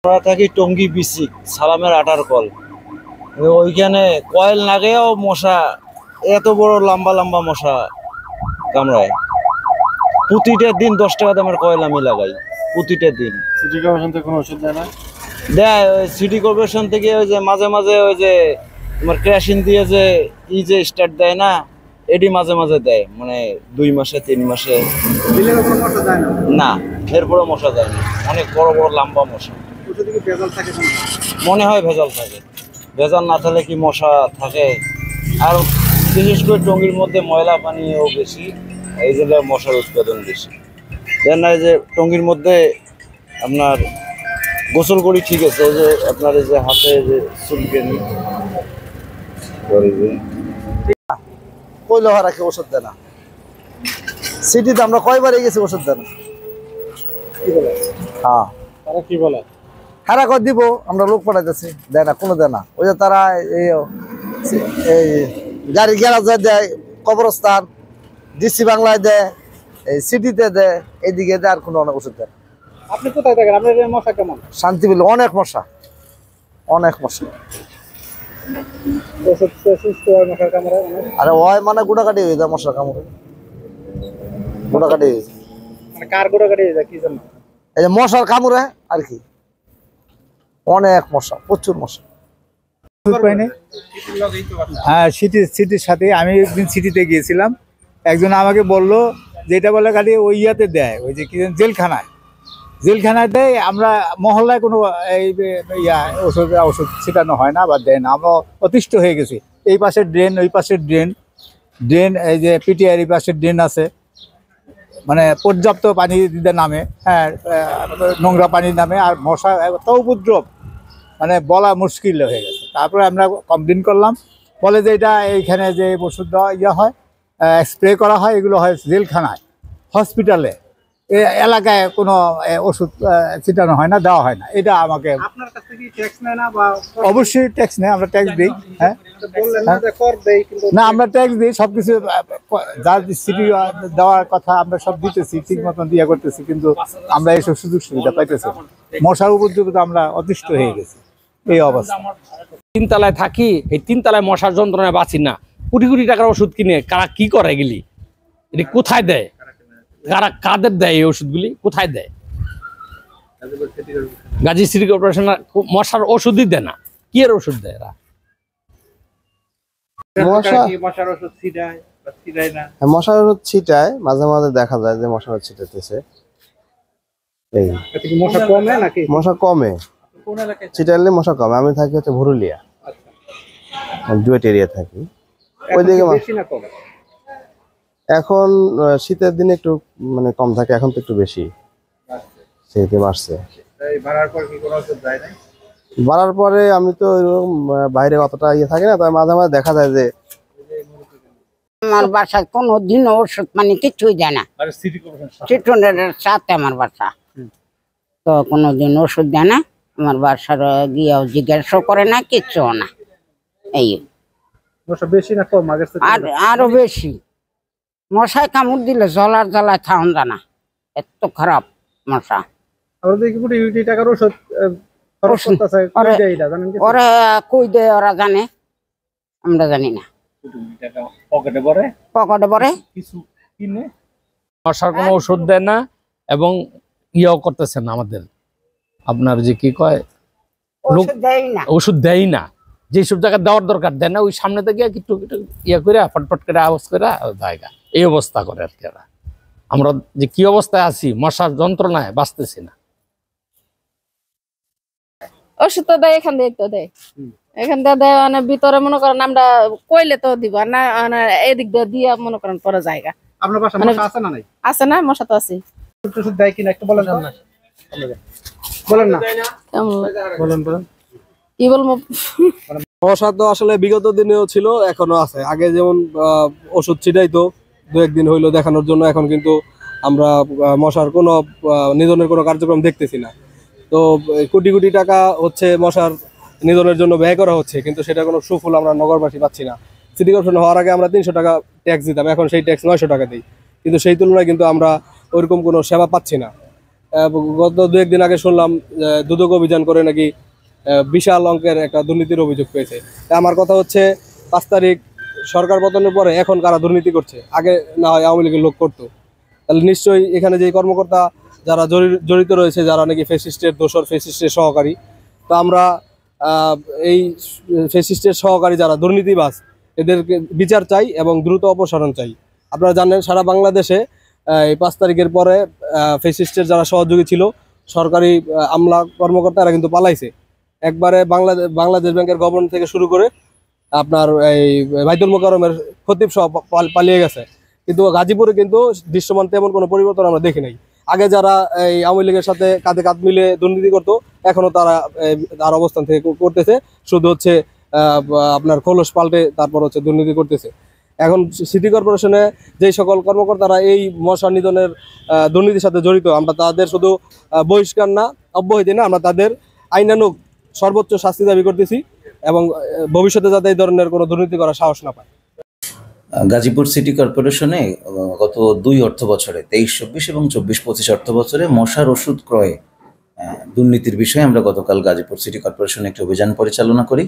আমরা থাকি টঙ্গী বিসিক সালামের আটার কল। ওইখানে কয়েল লাগেও মশা, এত বড় লম্বা লম্বা মশা কামড়ায়। প্রতিটা দিন 10 টাকা দামের কয়েল আমি লাগাই, প্রতিটা দিন। সিটি কর্পোরেশন থেকে কোনো ওষুধ দেয় না? দেয়, সিটি কর্পোরেশন থেকে ওই যে মাঝে মাঝে ওই যে তোমার কেরোসিন দিয়ে যে স্টার্ট দেয় না, এটি মাঝে মাঝে দেয়, মানে 2 মাসে 3 মাসে দিলে কোনো মশা যায় না? না, এরপরে মশা যায় না। অনেক বড় বড় লম্বা মশা। ওষুধে কি ভেজাল থাকে? মনে হয় ভেজাল থাকে। ভেজাল না থাকলে কি মশা থাকে? আর বিশেষ করে টঙ্গীর মধ্যে ময়লা পানিও বেশি, এই জন্য মশার উৎপাদন বেশি। দেন না, এই যে টঙ্গীর মধ্যে আপনার গোসল করি, ঠিক আছে, এই যে আপনার এই যে হাতে যে চুলকানি কইলো হারাকে ওষুধ দেয় না। সিটিতে আমরা কয়বারই গেছি, ওষুধ দেয় না। কি বলে? হ্যাঁ, তারা কি বলে? হারা কর দিব, আমরা লোক পাঠাইতেছি, দেয় না, কোনো দেয় না। ওই যে তারা এই গাড়ি গ্যারাজে দেয়, কবরস্থান, ডিসি বাংলায় দেয়, এই সিটিতে দেয়, এইদিকে দেয়, আর কোনো অনেক ওষুধ দেয় না। আপনি কোথায় থাকেন? আপনার মশা কেমন? শান্তি বলে অনেক মশা, অনেক মশা। ওষুধ সুস্থ হয় মশার কামড়ে? আরে ওই মানে গুড়াকাটি হয়ে যায় মশার কামড়ে, গুড়াকাটি হয়ে যায়। মানে কার গোড়া কাটি যায় কি জন্য? এই যে মশার কামড়ে আর কি, অনেক মশা, প্রচুর মশা। হ্যাঁ, সিটির সাথে আমি একদিন সিটিতে গিয়েছিলাম। একজন আমাকে বললো যেটা বলে খালি ওই ইয়াতে দেয়, ওই যে কি জেলখানায় দেয়। আমরা মহল্লায় কোনো ওষুধ ছিটানো হয় না বা দেয় না। আমরা অতিষ্ঠ হয়ে গেছি। এই পাশের ড্রেন, ওই পাশের ড্রেন, এই যে পিটিআর এই পাশের ড্রেন আছে, মানে পর্যাপ্ত পানি দিতে নামে, হ্যাঁ, নোংরা পানির নামে, আর মশা এত উপদ্রব, মানে বলা মুশকিল হয়ে গেছে। তারপরে আমরা কমপ্লেন করলাম, বলে যে এটা এইখানে যে ওষুধ দেওয়া হয়, স্প্রে করা হয়, এগুলো হয় জেলখানায়, হসপিটালে, এলাকায় কোনো ওষুধ ছিটানো হয় না, দেওয়া হয় না। এটা আমাকে আপনার কাছ থেকে ট্যাক্স নেয় না? বা অবশ্যই ট্যাক্স নেই, আমরা ট্যাক্স দিই। হ্যাঁ, বললেন না যে কর দেই, কিন্তু না, আমরা ট্যাক্স দিই, সব কিছু যার সিটি দেওয়ার কথা আমরা সব দিতেছি, ঠিক মতন দিয়ে করতেছি, কিন্তু আমরা এইসব সুযোগ সুবিধা পাইতেছি। মশার উপদ্রব আমরা অতিষ্ঠ হয়ে গেছি, এই অবস্থা। 3 তলায় থাকি, এই 3 তলায় মশার যন্ত্রণায় বাঁচি না। কোটি কোটি টাকার ওষুধ কিনে কারা কি করে গেলি, এটি কোথায় দেয়, কাদের দেয় এই ওষুধগুলি, কোথায় দেয়? গাজী সিটি কর্পোরেশন মশার ওষুধই দেয় না, কি এর ওষুধ দেয় এরা? মশার ওষুধ ছিটায় বা ছিটায় না? মশার ওষুধ ছিটায়, মাঝে মাঝে দেখা যায় যে মশার ছিটাতেছে। এই মশা কমে নাকি? মশা কমে, কোন এলাকায় ছিটালে মশা কমে। আমি থাকি হচ্ছে ভুরুলিয়া, ডুয়েট এরিয়া থাকি। ওইদিকে বেশি না কম? এখন শীতের দিনে একটু মানে কম থাকে, এখন তো একটু বেশি শীতে বাড়ছে। বাড়ার পর কি কোনো ওষুধ দেয় না? বাড়ার পরে আমি তো এরকম বাইরে অতটা ইয়ে থাকি না, তাই মাঝে মাঝে দেখা যায় যে আমার বাসায় কোনোদিন ওষুধ মানে কিছুই দেয় না। চিটনের সাথে আমার বাসা, তো কোনোদিন ওষুধ দেয় না। আমার বাসার গিয়েও জিজ্ঞাসা করে না, কিচ্ছু না। এই মশা বেশি না কম আগের থেকে? আর আরো বেশি মশায় কামড় দিলে জ্বলার জ্বালায় থাউন জানা, এত খারাপ মশা। আর দেখি কোটি কোটি টাকার ওষুধ খরচ করতেছে, কই দেয় এটা জানেন কি? ওরা কই দেয় ওরা জানে, আমরা জানি না। পকেটে ভরে কিছু কিনে মশার কোনো ওষুধ দেয় না, এবং ইয়েও করতেছে না আমাদের, আপনার যে কি কয়, ওষুধ দেয় না। যেসব জায়গায় দেওয়ার দরকার দেয় না, ওই সামনে থেকে একটু ইয়ে করে ফটফট করে আওয়াজ করে জায়গা, এই অবস্থা করে আর কি। আমরা যে কি অবস্থায় আছি, মশার যন্ত্রণায় বাঁচতেছি না। ওষুধ তো দেয়, এখান থেকে তো দেয়, এখান থেকে দেয়, মানে ভিতরে মনে করেন আমরা কইলে তো দিব না, এদিক দিয়ে দিয়া মনে করেন পরে জায়গা। আপনার বাসায় মশা আছে না? নাই আছে না, মশা তো আছে। ওষুধ দেয় কিনা একটু বলেন না? বলেন না, বলেন কি বলবো। মশা তো আসলে বিগত দিনেও ছিল, এখনো আছে। আগে যেমন ওষুধ ছিটাইতো 2-1 দিন হইলো দেখানোর জন্য, এখন কিন্তু আমরা মশার কোনো নিধনের কোনো কার্যক্রম দেখতেছি না। তো কোটি কোটি টাকা হচ্ছে মশার নিধনের জন্য ব্যয় করা হচ্ছে, কিন্তু সেটা কোনো সুফল আমরা নগরবাসী পাচ্ছি না। সিটি কর্পোরেশন হওয়ার আগে আমরা 300 টাকা ট্যাক্স দিতাম, এখন সেই ট্যাক্স 900 টাকা দিই, কিন্তু সেই তুলনায় কিন্তু আমরা ওইরকম কোনো সেবা পাচ্ছি না। গত দু একদিন আগে শুনলাম দুদক অভিযান করে নাকি বিশাল অঙ্কের একটা দুর্নীতির অভিযোগ পেয়েছে। আমার কথা হচ্ছে 5 তারিখ সরকার পতনের পরে এখন কারা দুর্নীতি করছে, আগে না হয় আওয়ামী লীগের লোক করতো, তাহলে নিশ্চয়ই এখানে যে কর্মকর্তা যারা জড়িত রয়েছে, যারা নাকি ফ্যাসিস্টের দোসর, ফ্যাসিস্টের সহকারী, তো আমরা এই ফ্যাসিস্টের সহকারী যারা দুর্নীতিবাজ এদেরকে বিচার চাই এবং দ্রুত অপসারণ চাই। আপনারা জানেন সারা বাংলাদেশে এই 5 তারিখের পরে ফ্যাসিস্টের যারা সহযোগী ছিল সরকারি আমলা কর্মকর্তা, এরা কিন্তু পালাইছে। একবারে বাংলাদেশ ব্যাংকের গভর্নর থেকে শুরু করে আপনার এই বাইতুল মোকাররমের খতিব সহ পালিয়ে গেছে। কিন্তু গাজীপুরে কিন্তু দৃশ্যমান তেমন কোনো পরিবর্তন আমরা দেখি নাই। আগে যারা এই আওয়ামী লীগের সাথে কাঁধে কাঁধ মিলে দুর্নীতি করতো, এখনো তারা তার অবস্থান থেকে করতেছে, শুধু হচ্ছে আপনার খোলস পাল্টে তারপর হচ্ছে দুর্নীতি করতেছে। এখন সিটি কর্পোরেশনে যেই সকল কর্মকর্তারা এই মশা নিধনের দুর্নীতির সাথে জড়িত, আমরা তাদের শুধু বহিষ্কার না, অব্যাহতি না, আমরা তাদের আইনানুগ সর্বোচ্চ শাস্তি দাবি করতেছি এবং ভবিষ্যতে যাতে এই ধরনের কোনো দুর্নীতি করার সাহস না পায়। গাজীপুর সিটি কর্পোরেশনে গত 2 অর্থ বছরে 23-24 এবং 24-25 অর্থ বছরে মশার ওষুধ ক্রয়ে দুর্নীতির বিষয়ে আমরা গতকাল গাজীপুর সিটি কর্পোরেশনে একটি অভিযান পরিচালনা করি।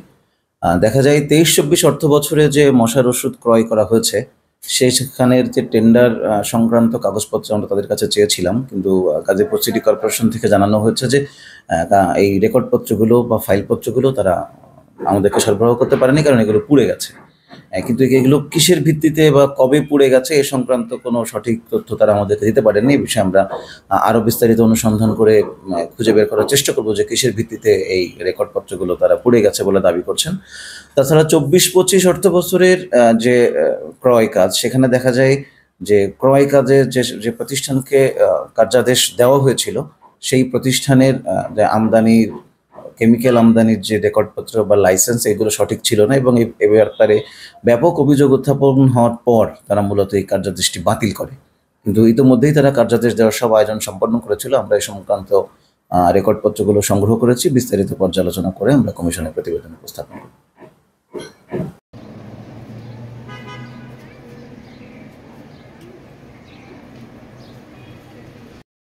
দেখা যায় 23-24 অর্থ বছরে যে মশার ওষুধ ক্রয় করা হয়েছে সেখানের যে টেন্ডার সংক্রান্ত কাগজপত্র আমরা তাদের কাছে চেয়েছিলাম, কিন্তু গাজীপুর সিটি কর্পোরেশন থেকে জানানো হয়েছে যে এই রেকর্ডপত্রগুলো বা ফাইলপত্রগুলো তারা আমাদেরকে সরবরাহ করতে পারেনি, কারণ এগুলো পুড়ে গেছে। কিন্তু এগুলো কিসের ভিত্তিতে বা কবে পুড়ে গেছে এ সংক্রান্ত কোনো সঠিক তথ্য তারা আমাদেরকে দিতে পারেনি। এই বিষয়ে আমরা আরও বিস্তারিত অনুসন্ধান করে খুঁজে বের করার চেষ্টা করবো যে কিসের ভিত্তিতে এই রেকর্ডপত্রগুলো তারা পুড়ে গেছে বলে দাবি করছেন। তাছাড়া 24-25 অর্থ বছরের যে ক্রয় কাজ, সেখানে দেখা যায় যে ক্রয় কাজের যে প্রতিষ্ঠানকে কার্যাদেশ দেওয়া হয়েছিল সেই প্রতিষ্ঠানের যে আমদানির কেমিক্যাল আমদানির যে রেকর্ডপত্র বা লাইসেন্স, এগুলো সঠিক ছিল না এবং এ ব্যাপারে ব্যাপক অভিযোগ উত্থাপন হওয়ার পর তারা মূলত এই কার্যাদেশটি বাতিল করে। কিন্তু ইতিমধ্যেই তারা কার্যাদেশ দেওয়ার সব আয়োজন সম্পন্ন করেছিল। আমরা এই সংক্রান্ত রেকর্ডপত্রগুলো সংগ্রহ করেছি, বিস্তারিত পর্যালোচনা করে আমরা কমিশনের প্রতিবেদন উপস্থাপন করি।